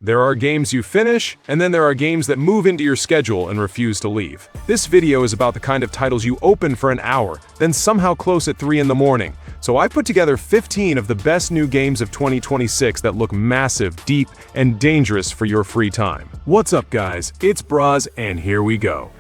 There are games you finish, and then there are games that move into your schedule and refuse to leave. This video is about the kind of titles you open for an hour, then somehow close at 3 in the morning. So I put together 15 of the best new games of 2026 that look massive, deep, and dangerous for your free time. What's up, guys? It's Broz, and here we go.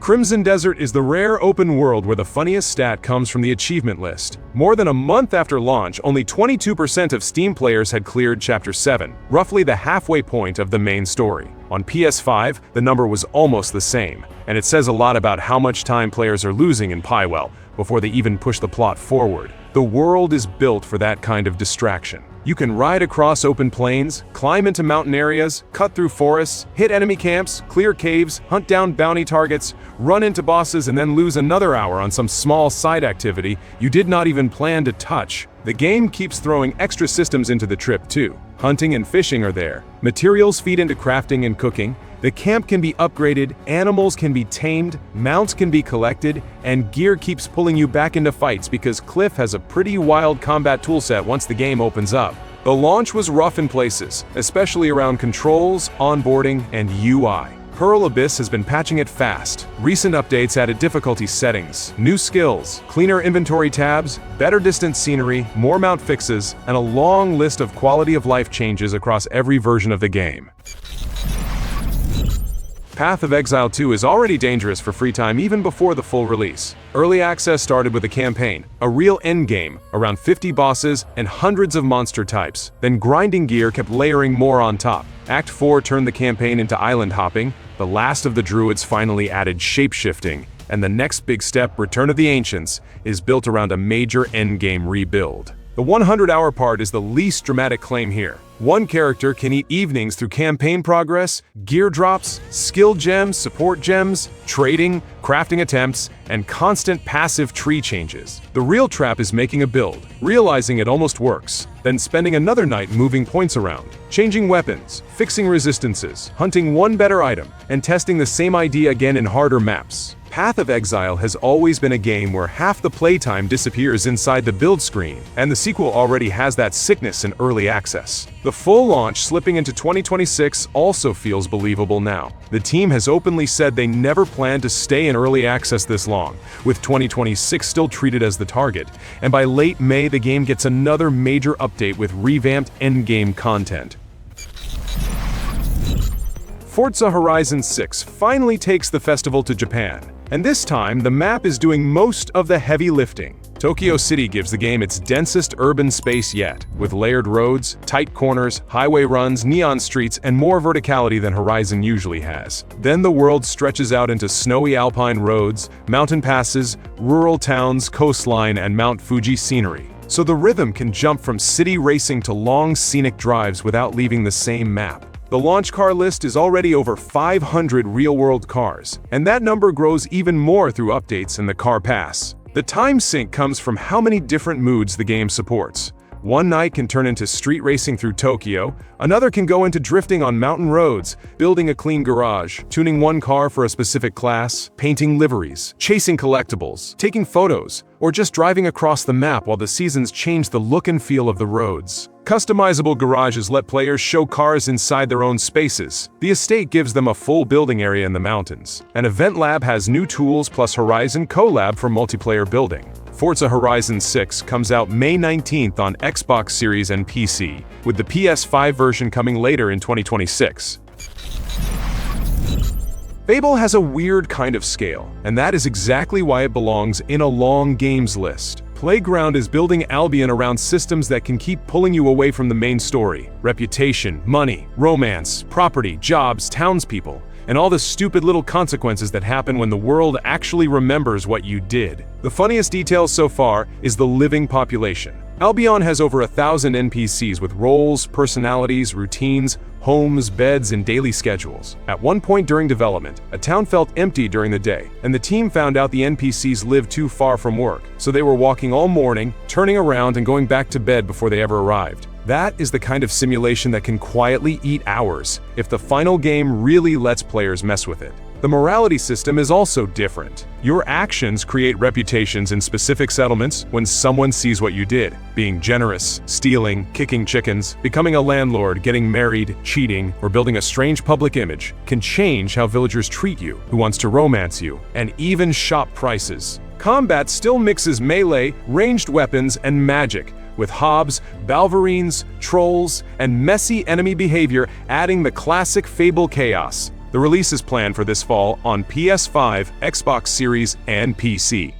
Crimson Desert is the rare open world where the funniest stat comes from the achievement list. More than a month after launch, only 22% of Steam players had cleared Chapter 7, roughly the halfway point of the main story. On PS5, the number was almost the same, and it says a lot about how much time players are losing in Pywell before they even push the plot forward. The world is built for that kind of distraction. You can ride across open plains, climb into mountain areas, cut through forests, hit enemy camps, clear caves, hunt down bounty targets, run into bosses, and then lose another hour on some small side activity you did not even plan to touch. The game keeps throwing extra systems into the trip too. Hunting and fishing are there. Materials feed into crafting and cooking. The camp can be upgraded, animals can be tamed, mounts can be collected, and gear keeps pulling you back into fights because Cliff has a pretty wild combat toolset once the game opens up. The launch was rough in places, especially around controls, onboarding, and UI. Pearl Abyss has been patching it fast. Recent updates added difficulty settings, new skills, cleaner inventory tabs, better distance scenery, more mount fixes, and a long list of quality of life changes across every version of the game. Path of Exile 2 is already dangerous for free time even before the full release. Early access started with a campaign, a real endgame, around 50 bosses and hundreds of monster types. Then grinding gear kept layering more on top. Act 4 turned the campaign into island hopping, the last of the druids finally added shape-shifting, and the next big step, Return of the Ancients, is built around a major endgame rebuild. The 100-hour part is the least dramatic claim here. One character can eat evenings through campaign progress, gear drops, skill gems, support gems, trading, crafting attempts, and constant passive tree changes. The real trap is making a build, realizing it almost works, then spending another night moving points around, changing weapons, fixing resistances, hunting one better item, and testing the same idea again in harder maps. Path of Exile has always been a game where half the playtime disappears inside the build screen, and the sequel already has that sickness in early access. The full launch slipping into 2026 also feels believable now. The team has openly said they never planned to stay in early access this long, with 2026 still treated as the target, and by late May the game gets another major update with revamped endgame content. Forza Horizon 6 finally takes the festival to Japan, and this time the map is doing most of the heavy lifting. Tokyo City gives the game its densest urban space yet, with layered roads, tight corners, highway runs, neon streets, and more verticality than Horizon usually has. Then the world stretches out into snowy alpine roads, mountain passes, rural towns, coastline, and Mount Fuji scenery. So the rhythm can jump from city racing to long scenic drives without leaving the same map. The launch car list is already over 500 real-world cars, and that number grows even more through updates in the Car Pass. The time sink comes from how many different moods the game supports. One night can turn into street racing through Tokyo, another can go into drifting on mountain roads, building a clean garage, tuning one car for a specific class, painting liveries, chasing collectibles, taking photos, or just driving across the map while the seasons change the look and feel of the roads. Customizable garages let players show cars inside their own spaces. The estate gives them a full building area in the mountains. An event lab has new tools plus Horizon Collab for multiplayer building. Forza Horizon 6 comes out May 19th on Xbox Series and PC, with the PS5 version coming later in 2026. Fable has a weird kind of scale, and that is exactly why it belongs in a long games list. Playground is building Albion around systems that can keep pulling you away from the main story. Reputation, money, romance, property, jobs, townspeople, and all the stupid little consequences that happen when the world actually remembers what you did. The funniest detail so far is the living population. Albion has over 1,000 NPCs with roles, personalities, routines, homes, beds, and daily schedules. At one point during development, a town felt empty during the day, and the team found out the NPCs lived too far from work, so they were walking all morning, turning around and going back to bed before they ever arrived. That is the kind of simulation that can quietly eat hours if the final game really lets players mess with it. The morality system is also different. Your actions create reputations in specific settlements when someone sees what you did. Being generous, stealing, kicking chickens, becoming a landlord, getting married, cheating, or building a strange public image can change how villagers treat you, who wants to romance you, and even shop prices. Combat still mixes melee, ranged weapons, and magic, with hobs, balverines, trolls, and messy enemy behavior adding the classic Fable chaos. The release is planned for this fall on PS5, Xbox Series, and PC.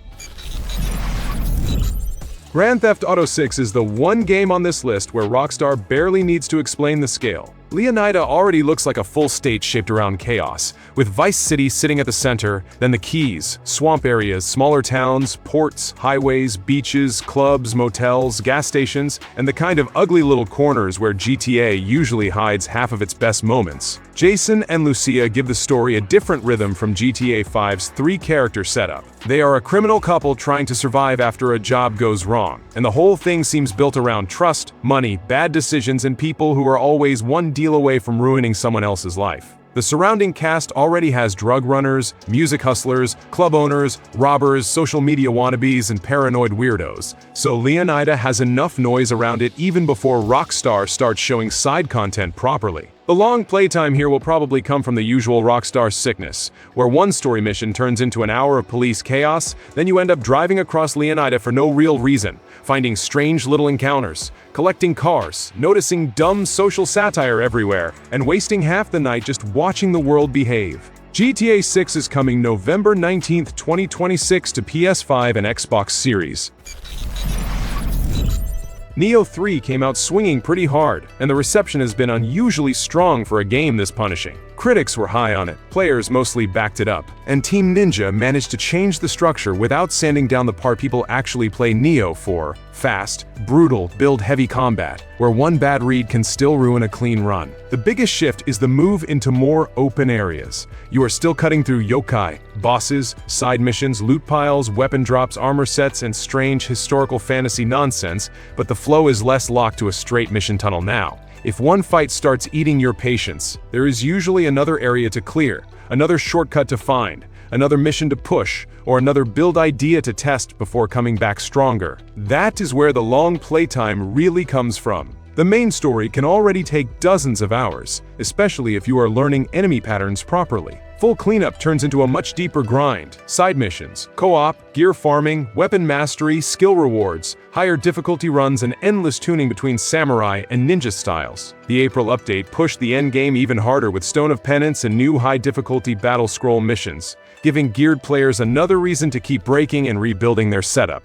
Grand Theft Auto 6 is the one game on this list where Rockstar barely needs to explain the scale. Leonida already looks like a full state shaped around chaos, with Vice City sitting at the center, then the Keys, swamp areas, smaller towns, ports, highways, beaches, clubs, motels, gas stations, and the kind of ugly little corners where GTA usually hides half of its best moments. Jason and Lucia give the story a different rhythm from GTA 5's three-character setup. They are a criminal couple trying to survive after a job goes wrong, and the whole thing seems built around trust, money, bad decisions, and people who are always one deal away from ruining someone else's life. The surrounding cast already has drug runners, music hustlers, club owners, robbers, social media wannabes, and paranoid weirdos, so Leonida has enough noise around it even before Rockstar starts showing side content properly. The long playtime here will probably come from the usual Rockstar sickness, where one story mission turns into an hour of police chaos, then you end up driving across Leonida for no real reason, finding strange little encounters, collecting cars, noticing dumb social satire everywhere, and wasting half the night just watching the world behave. GTA 6 is coming November 19, 2026 to PS5 and Xbox Series. Nioh 3 came out swinging pretty hard, and the reception has been unusually strong for a game this punishing. Critics were high on it, players mostly backed it up, and Team Ninja managed to change the structure without sanding down the part people actually play Nioh for: fast, brutal, build-heavy combat, where one bad read can still ruin a clean run. The biggest shift is the move into more open areas. You are still cutting through yokai, bosses, side missions, loot piles, weapon drops, armor sets, and strange historical fantasy nonsense, but the flow is less locked to a straight mission tunnel now. If one fight starts eating your patience, there is usually another area to clear, another shortcut to find, another mission to push, or another build idea to test before coming back stronger. That is where the long playtime really comes from. The main story can already take dozens of hours, especially if you are learning enemy patterns properly. Full cleanup turns into a much deeper grind. Side missions, co-op, gear farming, weapon mastery, skill rewards, higher difficulty runs, and endless tuning between samurai and ninja styles. The April update pushed the endgame even harder with Stone of Penance and new high-difficulty battle scroll missions, giving geared players another reason to keep breaking and rebuilding their setup.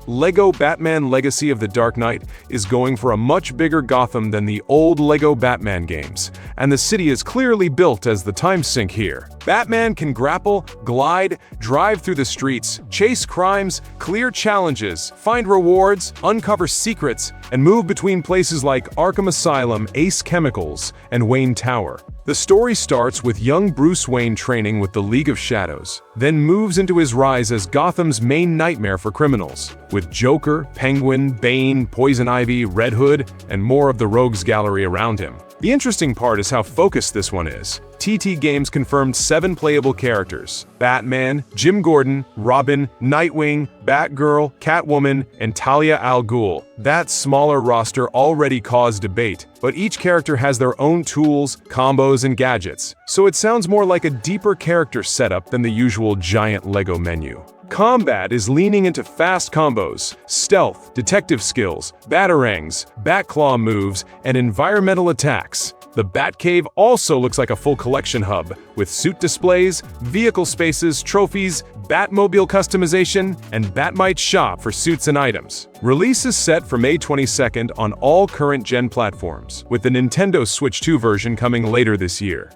LEGO Batman Legacy of the Dark Knight is going for a much bigger Gotham than the old LEGO Batman games, and the city is clearly built as the time sink here. Batman can grapple, glide, drive through the streets, chase crimes, clear challenges, find rewards, uncover secrets, and move between places like Arkham Asylum, Ace Chemicals, and Wayne Tower. The story starts with young Bruce Wayne training with the League of Shadows, then moves into his rise as Gotham's main nightmare for criminals, with Joker, Penguin, Bane, Poison Ivy, Red Hood, and more of the rogues gallery around him. The interesting part is how focused this one is. TT Games confirmed 7 playable characters: Batman, Jim Gordon, Robin, Nightwing, Batgirl, Catwoman, and Talia al Ghul. That smaller roster already caused debate, but each character has their own tools, combos, and gadgets, so it sounds more like a deeper character setup than the usual giant LEGO menu. Combat is leaning into fast combos, stealth, detective skills, batarangs, batclaw moves, and environmental attacks. The Batcave also looks like a full collection hub, with suit displays, vehicle spaces, trophies, Batmobile customization, and Batmite shop for suits and items. Release is set for May 22nd on all current gen platforms, with the Nintendo Switch 2 version coming later this year.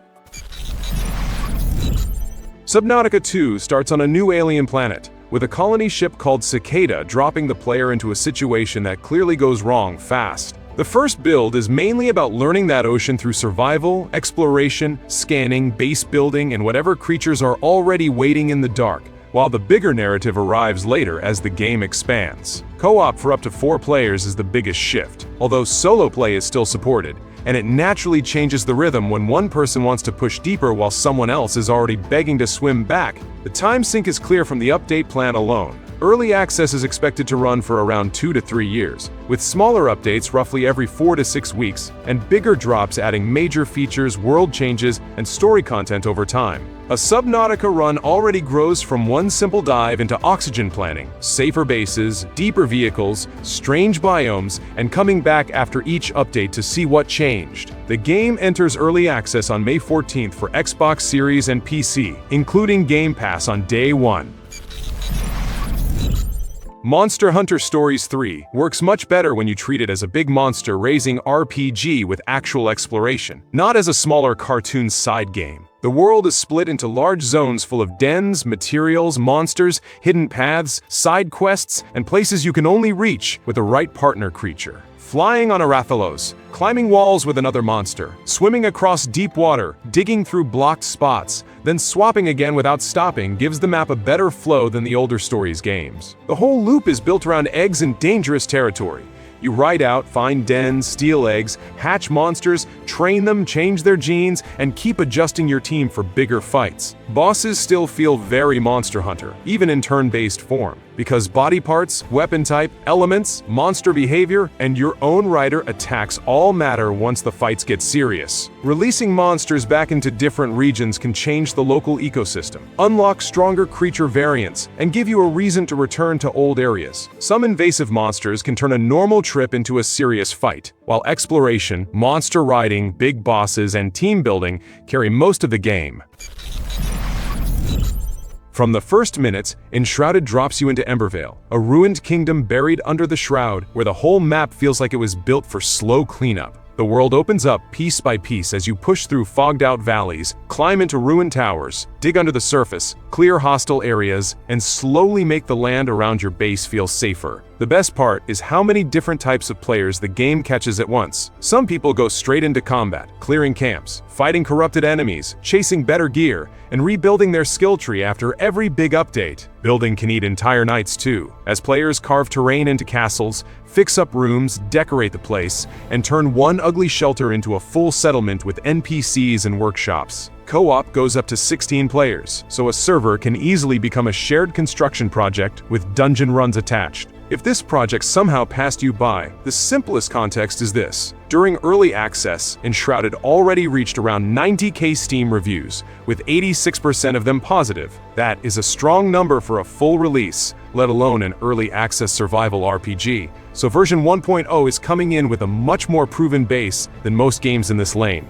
Subnautica 2 starts on a new alien planet, with a colony ship called Cicada dropping the player into a situation that clearly goes wrong fast. The first build is mainly about learning that ocean through survival, exploration, scanning, base building, and whatever creatures are already waiting in the dark, while the bigger narrative arrives later as the game expands. Co-op for up to 4 players is the biggest shift, although solo play is still supported, and it naturally changes the rhythm when one person wants to push deeper while someone else is already begging to swim back. The time sink is clear from the update plan alone. Early access is expected to run for around 2 to 3 years, with smaller updates roughly every 4 to 6 weeks, and bigger drops adding major features, world changes, and story content over time. A Subnautica run already grows from one simple dive into oxygen planning, safer bases, deeper vehicles, strange biomes, and coming back after each update to see what changed. The game enters early access on May 14th for Xbox Series and PC, including Game Pass on day 1. Monster Hunter Stories 3 works much better when you treat it as a big monster-raising RPG with actual exploration, not as a smaller cartoon side game. The world is split into large zones full of dens, materials, monsters, hidden paths, side quests, and places you can only reach with the right partner creature. Flying on a Rathalos, climbing walls with another monster, swimming across deep water, digging through blocked spots, then swapping again without stopping gives the map a better flow than the older Stories games. The whole loop is built around eggs in dangerous territory. You ride out, find dens, steal eggs, hatch monsters, train them, change their genes, and keep adjusting your team for bigger fights. Bosses still feel very Monster Hunter, even in turn-based form, because body parts, weapon type, elements, monster behavior, and your own rider attacks all matter once the fights get serious. Releasing monsters back into different regions can change the local ecosystem, unlock stronger creature variants, and give you a reason to return to old areas. Some invasive monsters can turn a normal trip into a serious fight, while exploration, monster riding, big bosses, and team building carry most of the game. From the first minutes, Enshrouded drops you into Embervale, a ruined kingdom buried under the shroud where the whole map feels like it was built for slow cleanup. The world opens up piece by piece as you push through fogged-out valleys, climb into ruined towers, dig under the surface, clear hostile areas, and slowly make the land around your base feel safer. The best part is how many different types of players the game catches at once. Some people go straight into combat, clearing camps, fighting corrupted enemies, chasing better gear, and rebuilding their skill tree after every big update. Building can eat entire nights too, as players carve terrain into castles, fix up rooms, decorate the place, and turn one ugly shelter into a full settlement with NPCs and workshops. Co-op goes up to 16 players, so a server can easily become a shared construction project with dungeon runs attached. If this project somehow passed you by, the simplest context is this. During early access, Enshrouded already reached around 90,000 Steam reviews, with 86% of them positive. That is a strong number for a full release, let alone an early access survival RPG. So version 1.0 is coming in with a much more proven base than most games in this lane.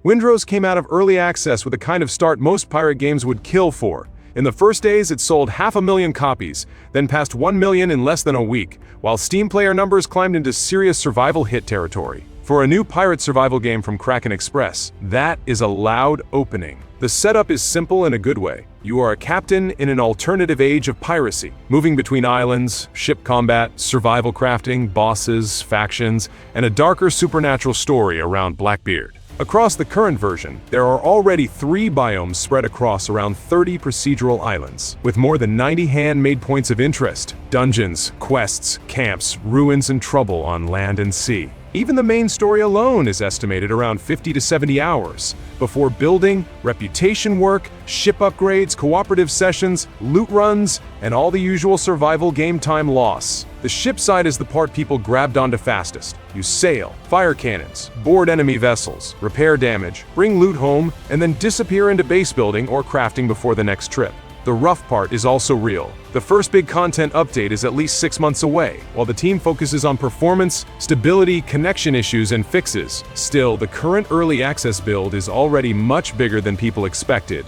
Windrose came out of early access with the kind of start most pirate games would kill for. In the first days, it sold 500,000 copies, then passed 1 million in less than a week, while Steam player numbers climbed into serious survival hit territory. For a new pirate survival game from Kraken Express, that is a loud opening. The setup is simple in a good way. You are a captain in an alternative age of piracy, moving between islands, ship combat, survival crafting, bosses, factions, and a darker supernatural story around Blackbeard. Across the current version, there are already 3 biomes spread across around 30 procedural islands, with more than 90 handmade points of interest, dungeons, quests, camps, ruins, and trouble on land and sea. Even the main story alone is estimated around 50 to 70 hours, before building, reputation work, ship upgrades, cooperative sessions, loot runs, and all the usual survival game time loss. The ship side is the part people grabbed onto fastest. You sail, fire cannons, board enemy vessels, repair damage, bring loot home, and then disappear into base building or crafting before the next trip. The rough part is also real. The first big content update is at least 6 months away, while the team focuses on performance, stability, connection issues, and fixes. Still, the current early access build is already much bigger than people expected.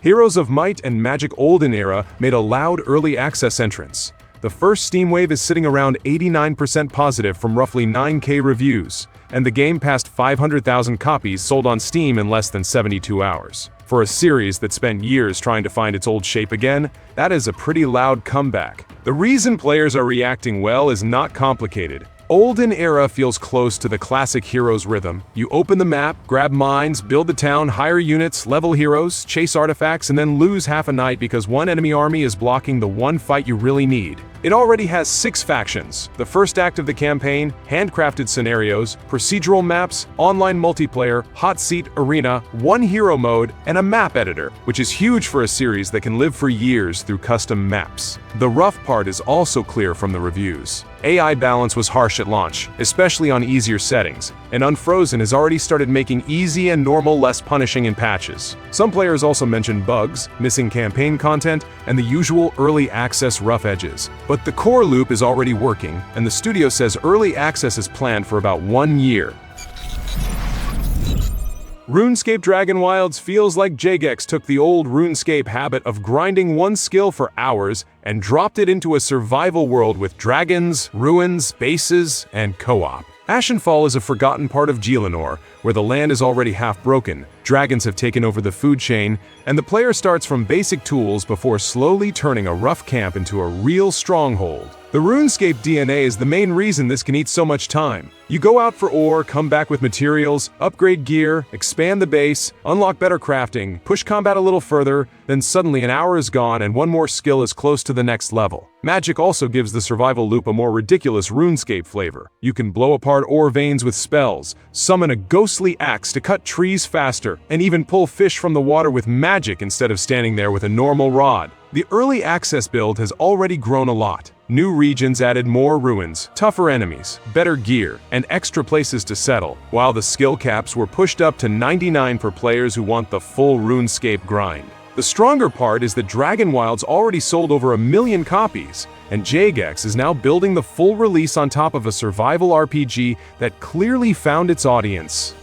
Heroes of Might and Magic Olden era made a loud early access entrance. The first Steam wave is sitting around 89% positive from roughly 9,000 reviews, and the game passed 500,000 copies sold on Steam in less than 72 hours. For a series that spent years trying to find its old shape again, that is a pretty loud comeback. The reason players are reacting well is not complicated. Olden era feels close to the classic Heroes rhythm. You open the map, grab mines, build the town, hire units, level heroes, chase artifacts, and then lose half a night because one enemy army is blocking the one fight you really need. It already has 6 factions, the first act of the campaign, handcrafted scenarios, procedural maps, online multiplayer, hot seat arena, 1 hero mode, and a map editor, which is huge for a series that can live for years through custom maps. The rough part is also clear from the reviews. AI balance was harsh at launch, especially on easier settings, and Unfrozen has already started making easy and normal less punishing in patches. Some players also mentioned bugs, missing campaign content, and the usual early access rough edges. But the core loop is already working, and the studio says early access is planned for about 1 year. RuneScape Dragonwilds feels like Jagex took the old RuneScape habit of grinding one skill for hours and dropped it into a survival world with dragons, ruins, bases, and co-op. Ashenfall is a forgotten part of Gielinor, where the land is already half broken, dragons have taken over the food chain, and the player starts from basic tools before slowly turning a rough camp into a real stronghold. The RuneScape DNA is the main reason this can eat so much time. You go out for ore, come back with materials, upgrade gear, expand the base, unlock better crafting, push combat a little further, then suddenly an hour is gone and one more skill is close to the next level. Magic also gives the survival loop a more ridiculous RuneScape flavor. You can blow apart ore veins with spells, summon a ghostly axe to cut trees faster, and even pull fish from the water with magic instead of standing there with a normal rod. The early access build has already grown a lot. New regions added more ruins, tougher enemies, better gear, and extra places to settle, while the skill caps were pushed up to 99 for players who want the full RuneScape grind. The stronger part is that Dragonwilds already sold over 1 million copies, and Jagex is now building the full release on top of a survival RPG that clearly found its audience.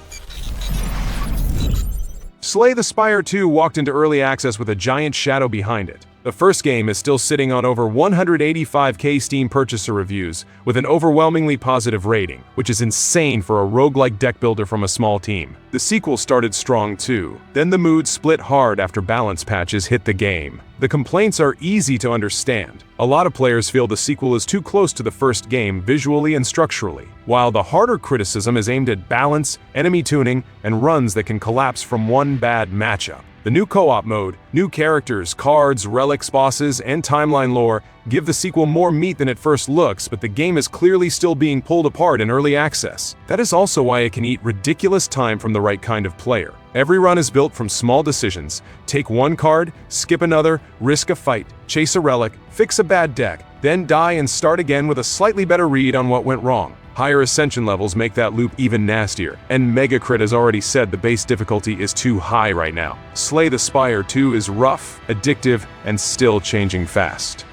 Slay the Spire 2 walked into early access with a giant shadow behind it. The first game is still sitting on over 185k Steam purchaser reviews, with an overwhelmingly positive rating, which is insane for a roguelike deck builder from a small team. The sequel started strong too. Then the mood split hard after balance patches hit the game. The complaints are easy to understand. A lot of players feel the sequel is too close to the first game visually and structurally, while the harder criticism is aimed at balance, enemy tuning, and runs that can collapse from one bad matchup. The new co-op mode, new characters, cards, relics, bosses, and timeline lore give the sequel more meat than it first looks, but the game is clearly still being pulled apart in early access. That is also why it can eat ridiculous time from the right kind of player. Every run is built from small decisions. Take one card, skip another, risk a fight, chase a relic, fix a bad deck, then die and start again with a slightly better read on what went wrong. Higher ascension levels make that loop even nastier, and Megacrit has already said the base difficulty is too high right now. Slay the Spire 2 is rough, addictive, and still changing fast.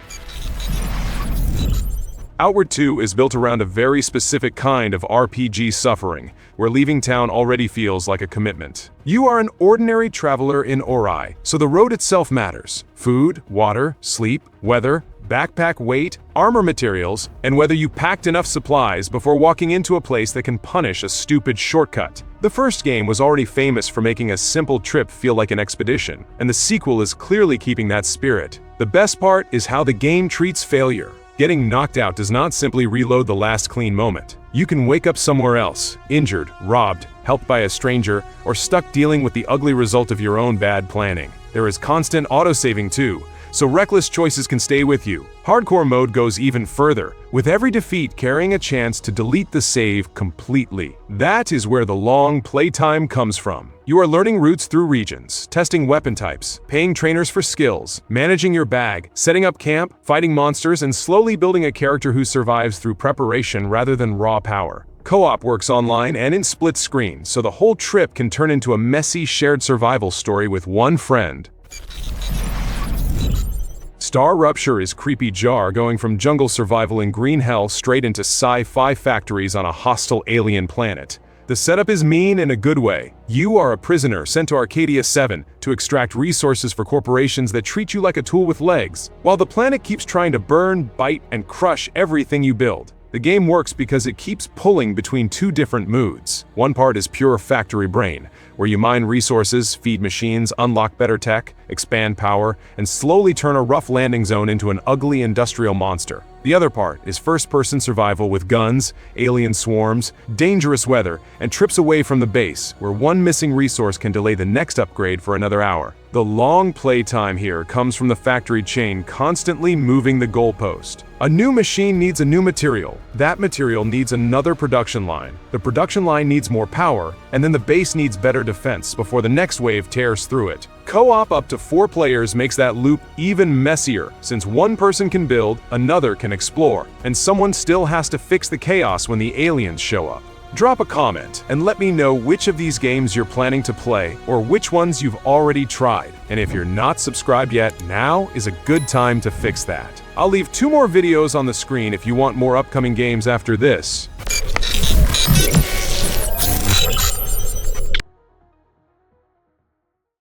Outward 2 is built around a very specific kind of RPG suffering, where leaving town already feels like a commitment. You are an ordinary traveler in Ori, so the road itself matters. Food, water, sleep, weather, backpack weight, armor materials, and whether you packed enough supplies before walking into a place that can punish a stupid shortcut. The first game was already famous for making a simple trip feel like an expedition, and the sequel is clearly keeping that spirit. The best part is how the game treats failure. Getting knocked out does not simply reload the last clean moment. You can wake up somewhere else, injured, robbed, helped by a stranger, or stuck dealing with the ugly result of your own bad planning. There is constant autosaving too, so reckless choices can stay with you. Hardcore mode goes even further, with every defeat carrying a chance to delete the save completely. That is where the long playtime comes from. You are learning routes through regions, testing weapon types, paying trainers for skills, managing your bag, setting up camp, fighting monsters, and slowly building a character who survives through preparation rather than raw power. Co-op works online and in split screen, so the whole trip can turn into a messy shared survival story with one friend. StarRupture is creepy jar going from jungle survival in green hell straight into sci-fi factories on a hostile alien planet. The setup is mean in a good way. You are a prisoner sent to Arcadia 7 to extract resources for corporations that treat you like a tool with legs, while the planet keeps trying to burn, bite, and crush everything you build. The game works because it keeps pulling between two different moods. One part is pure factory brain, where you mine resources, feed machines, unlock better tech, expand power, and slowly turn a rough landing zone into an ugly industrial monster. The other part is first-person survival with guns, alien swarms, dangerous weather, and trips away from the base, where one missing resource can delay the next upgrade for another hour. The long playtime here comes from the factory chain constantly moving the goalpost. A new machine needs a new material. That material needs another production line. The production line needs more power, and then the base needs better defense before the next wave tears through it. Co-op up to 4 players makes that loop even messier, since one person can build, another can explore, and someone still has to fix the chaos when the aliens show up. Drop a comment and let me know which of these games you're planning to play or which ones you've already tried. And if you're not subscribed yet, now is a good time to fix that. I'll leave 2 more videos on the screen if you want more upcoming games after this.